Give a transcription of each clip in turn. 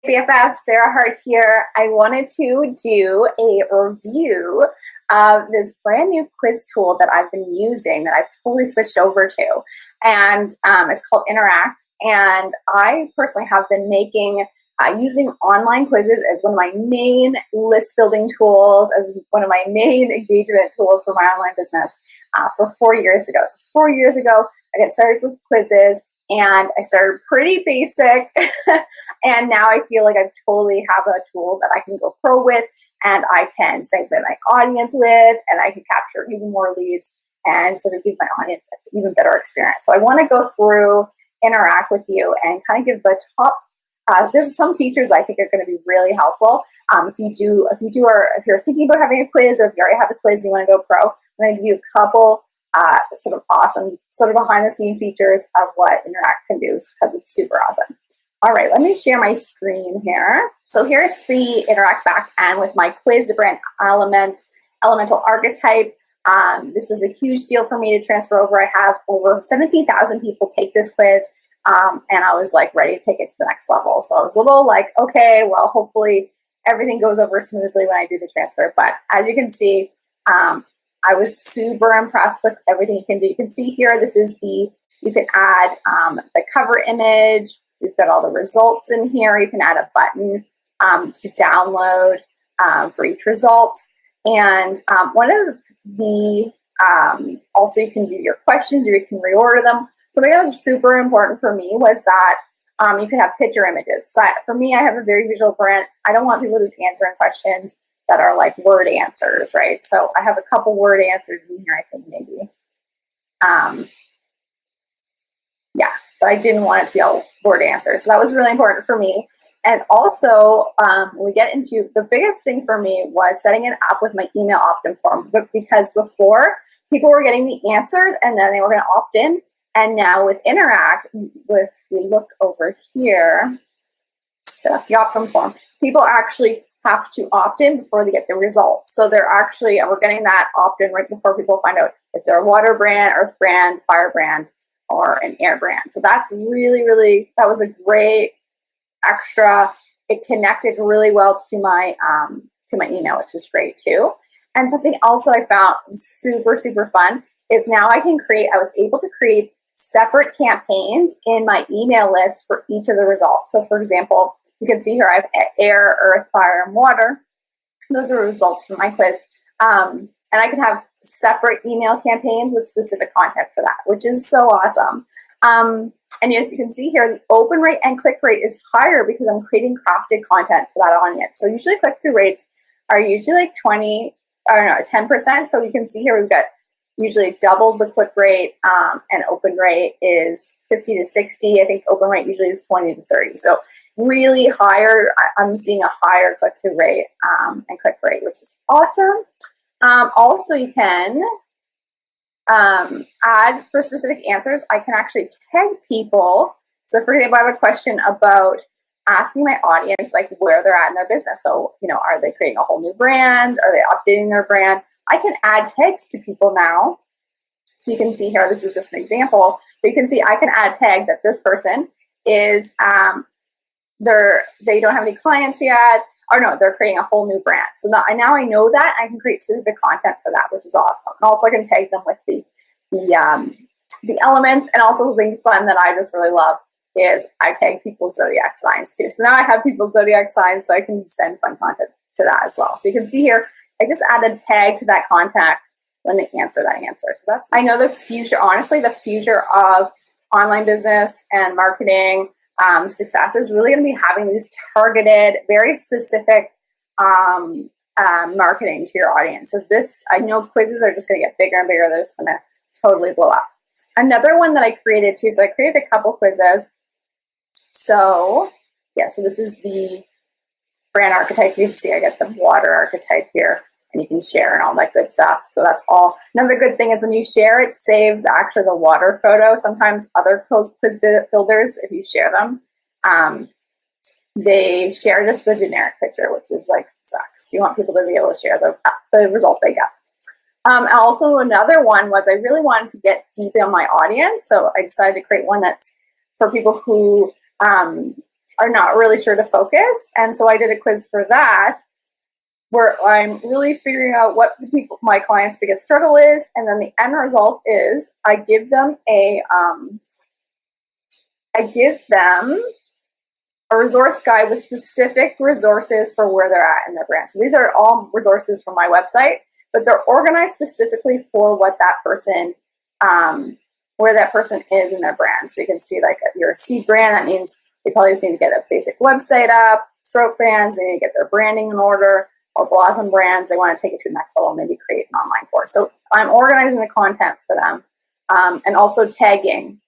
BFF, Sarah Hart here. I wanted to do a review of this brand new quiz tool that I've been using that I've totally switched over to. And it's called Interact. And I personally have been using online quizzes as one of my main list building tools, as one of my main engagement tools for my online business for 4 years ago. So 4 years ago, I got started with quizzes. And I started pretty basic, and now I feel like I totally have a tool that I can go pro with, and I can segment my audience with, and I can capture even more leads and sort of give my audience an even better experience. So I want to go through, interact with you, and kind of give the top. There's some features I think are going to be really helpful. If you're thinking about having a quiz, or if you already have a quiz and you want to go pro, I'm going to give you a couple sort of awesome, sort of behind the scene features of what Interact can do, because it's super awesome. All right, let me share my screen here. So here's the Interact back end with my quiz, the brand Elemental Archetype. This was a huge deal for me to transfer over. I have over 17,000 people take this quiz, and I was like ready to take it to the next level. So I was a little like, okay, well, hopefully everything goes over smoothly when I do the transfer. But as you can see, I was super impressed with everything you can do. You can see here, you can add the cover image. We've got all the results in here. You can add a button to download for each result. And one of the, also you can do your questions, or you can reorder them. Something that was super important for me was that you can have picture images. So for me, I have a very visual brand. I don't want people just answering questions that are like word answers, right? So I have a couple word answers in here, I think maybe. Yeah, but I didn't want it to be all word answers. So that was really important for me. And also, when we get into the biggest thing for me was setting it up with my email opt-in form, because before people were getting the answers and then they were going to opt in. And now with Interact, if we look over here, set up the opt-in form, people actually have to opt in before they get the result. So we're getting that opt-in right before people find out if they're a water brand, earth brand, fire brand, or an air brand. So that's really, really, that was a great extra. It connected really well to my email, which is great too. And something else that I found super, super fun is now I was able to create separate campaigns in my email list for each of the results. So for example, you can see here I have air, earth, fire, and water. Those are results from my quiz. And I can have separate email campaigns with specific content for that, which is so awesome. And as you can see here, the open rate and click rate is higher because I'm creating crafted content for that audience. So usually click-through rates are usually like 10%. So you can see here we've got usually double the click rate, and open rate is 50 to 60. I think open rate usually is 20 to 30. So really higher, I'm seeing a higher click-through rate and click rate, which is awesome. Also, you can add for specific answers. I can actually tag people. So for example, I have a question about asking my audience like where they're at in their business. So, are they creating a whole new brand? Are they updating their brand? I can add tags to people now. So you can see here, this is just an example, but you can see I can add a tag that this person is, they don't have any clients yet, or no, they're creating a whole new brand. So now I know that I can create specific content for that, which is awesome. And also I can tag them with the elements. And also something fun that I just really love is I tag people's zodiac signs too. So now I have people's zodiac signs, so I can send fun content to that as well. So you can see here, I just add a tag to that contact when they answer that answer. So I know the future, honestly, the future of online business and marketing success is really going to be having these targeted, very specific marketing to your audience. So I know quizzes are just going to get bigger and bigger. They're just going to totally blow up. Another one that I created too, so I created a couple quizzes. So yeah, so this is the brand archetype. You can see I get the water archetype here, and you can share and all that good stuff. So that's all. Another good thing is when you share, it saves actually the water photo. Sometimes other quiz builders, if you share them, they share just the generic picture, which is like sucks. You want people to be able to share the result they get. And also another one was I really wanted to get deep in my audience. So I decided to create one that's for people who are not really sure to focus. And so I did a quiz for that, where I'm really figuring out what my clients' biggest struggle is, and then the end result is I give them a resource guide with specific resources for where they're at in their brand. So these are all resources from my website, but they're organized specifically for what that person, where that person is in their brand. So you can see, like, if you're a seed brand, that means they probably just need to get a basic website up. Stroke brands, they need to get their branding in order. Or blossom brands, they want to take it to the next level, maybe create an online course. So I'm organizing the content for them, and also tagging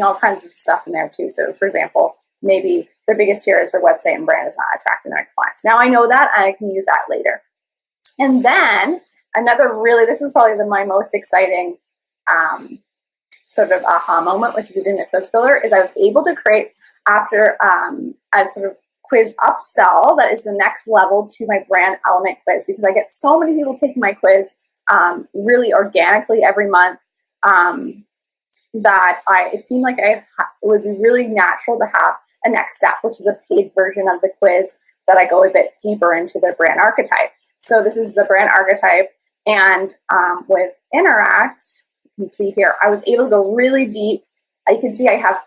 all kinds of stuff in there too. So for example, maybe their biggest fear is their website and brand is not attracting their clients. Now I know that, and I can use that later. And then this is probably my most exciting sort of aha moment with using the quiz filler, is I was able to create, after a sort of quiz upsell that is the next level to my brand element quiz, because I get so many people taking my quiz really organically every month, that it seemed like it would be really natural to have a next step, which is a paid version of the quiz that I go a bit deeper into the brand archetype. So this is the brand archetype, and with Interact, you can see here, I was able to go really deep. You can see I have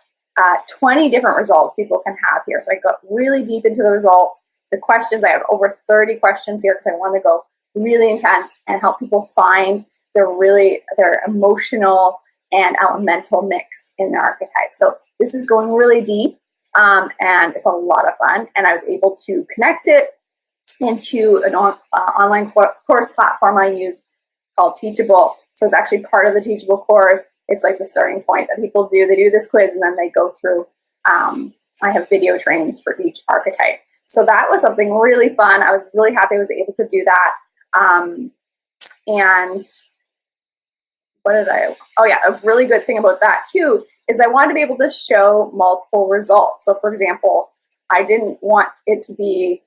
20 different results people can have here. So I got really deep into the results. The questions, I have over 30 questions here because I want to go really intense and help people find their emotional and elemental mix in their archetype. So this is going really deep, and it's a lot of fun. And I was able to connect it into an online course platform I use called Teachable. So it's actually part of the Teachable course. It's like the starting point that people do. They do this quiz and then they go through, I have video trainings for each archetype. So that was something really fun. I was really happy I was able to do that. And a really good thing about that too is I wanted to be able to show multiple results. So for example, I didn't want it to be,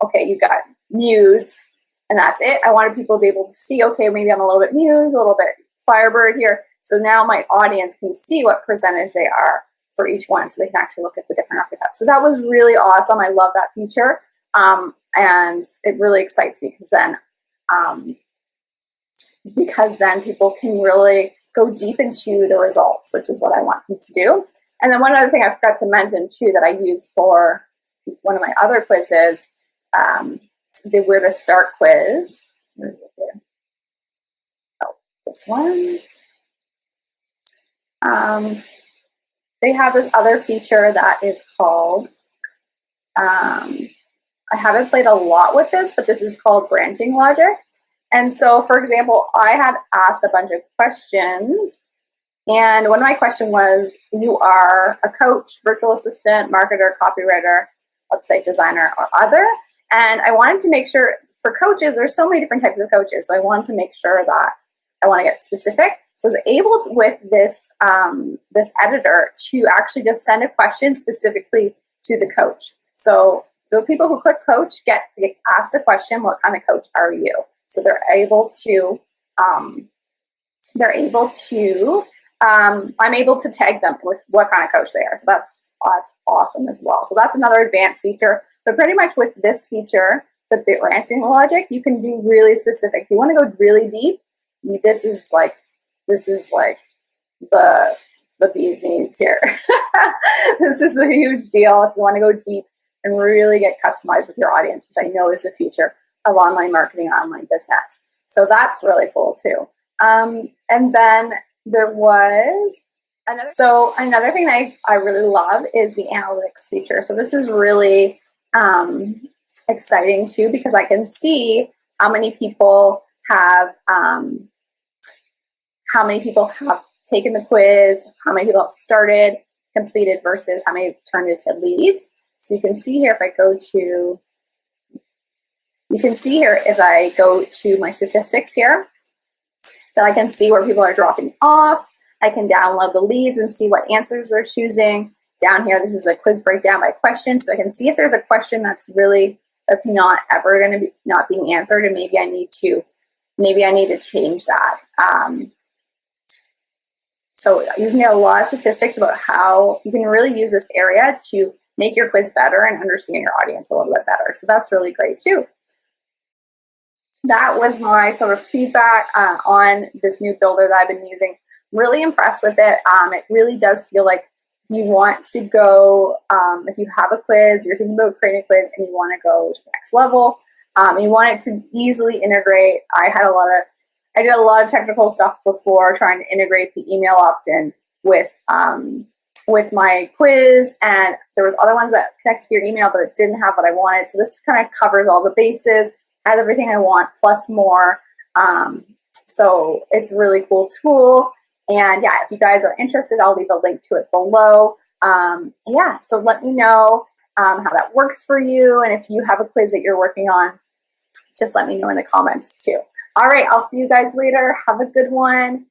okay, you got Muse and that's it. I wanted people to be able to see, okay, maybe I'm a little bit Muse, a little bit Firebird here. So now my audience can see what percentage they are for each one, so they can actually look at the different archetypes. So that was really awesome. I love that feature, and it really excites me because then people can really go deep into the results, which is what I want them to do. And then one other thing I forgot to mention too that I use for one of my other quizzes, the Where to Start quiz. Where is it here? Oh, this one. They have this other feature that is called, I haven't played a lot with this, but this is called branching logic. And so, for example, I had asked a bunch of questions, and one of my questions was, you are a coach, virtual assistant, marketer, copywriter, website designer, or other. And I wanted to make sure, for coaches, there's so many different types of coaches, so I wanted to make sure that I want to get specific. So I was able with this this editor to actually just send a question specifically to the coach. So the people who click coach get asked the question, what kind of coach are you? So they're able to I'm able to tag them with what kind of coach they are. So that's awesome as well. So that's another advanced feature. But pretty much with this feature, the branching logic, you can do really specific. If you want to go really deep, this is like the bee's knees here. This is a huge deal if you want to go deep and really get customized with your audience, which I know is the future of online marketing and online business. So that's really cool too. And then there was another thing that I really love is the analytics feature. So this is really exciting too, because I can see how many people have taken the quiz, how many people have started, completed versus how many turned into leads. So you can see here if I go to my statistics here, that I can see where people are dropping off. I can download the leads and see what answers they're choosing. Down here, this is a quiz breakdown by question, so I can see if there's a question that's not ever going to be not being answered, and maybe I need to change that. So you can get a lot of statistics about how you can really use this area to make your quiz better and understand your audience a little bit better. So that's really great too. That was my sort of feedback on this new builder that I've been using. Really impressed with it. It really does feel like you want to go, if you have a quiz, you're thinking about creating a quiz and you want to go to the next level, you want it to easily integrate. I did a lot of technical stuff before trying to integrate the email opt-in with my quiz, and there was other ones that connected to your email, but it didn't have what I wanted. So this kind of covers all the bases, has everything I want plus more. So it's a really cool tool. And yeah, if you guys are interested, I'll leave a link to it below. Yeah, so let me know how that works for you. And if you have a quiz that you're working on, just let me know in the comments too. All right, I'll see you guys later. Have a good one.